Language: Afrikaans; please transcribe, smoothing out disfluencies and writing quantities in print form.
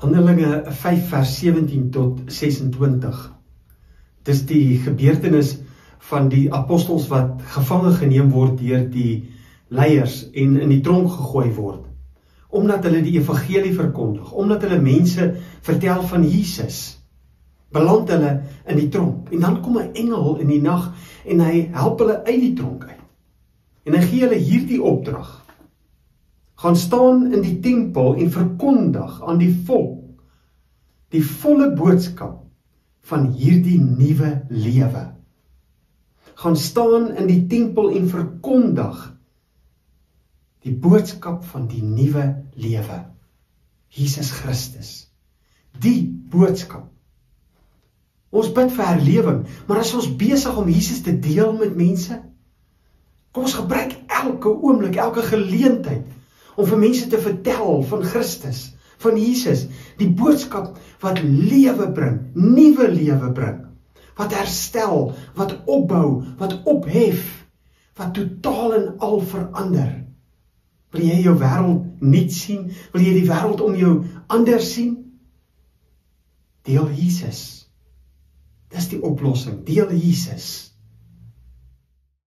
Handelinge 5 vers 17 tot 26. Dis die gebeurtenis van die apostels wat gevange geneem word deur die leiers en in die tronk gegooi word. Omdat hulle die evangelie verkondig, omdat hulle mense vertel van Jesus, beland hulle in die tronk. En dan kom 'n engel in die nag en hy help hulle uit die tronk uit. En hy gee hulle hierdie opdrag: gaan staan in die tempel en verkondig aan die volk die volle boodskap van hierdie nuwe lewe. Gaan staan in die tempel en verkondig die boodskap van die nuwe lewe. Jesus Christus. Die boodskap. Ons bid vir herlewing, maar as ons besig om Jesus te deel met mense, kom ons gebruik elke oomblik, elke geleentheid om vir mense te vertel van Christus, van Jesus, die boodskap wat lewe bring, nuwe lewe bring, wat herstel, wat opbou, wat ophef, wat totaal en al verander. Wil jy jou wêreld nuut sien? Wil jy die wêreld om jou anders sien? Deel Jesus. Dis die oplossing. Deel Jesus.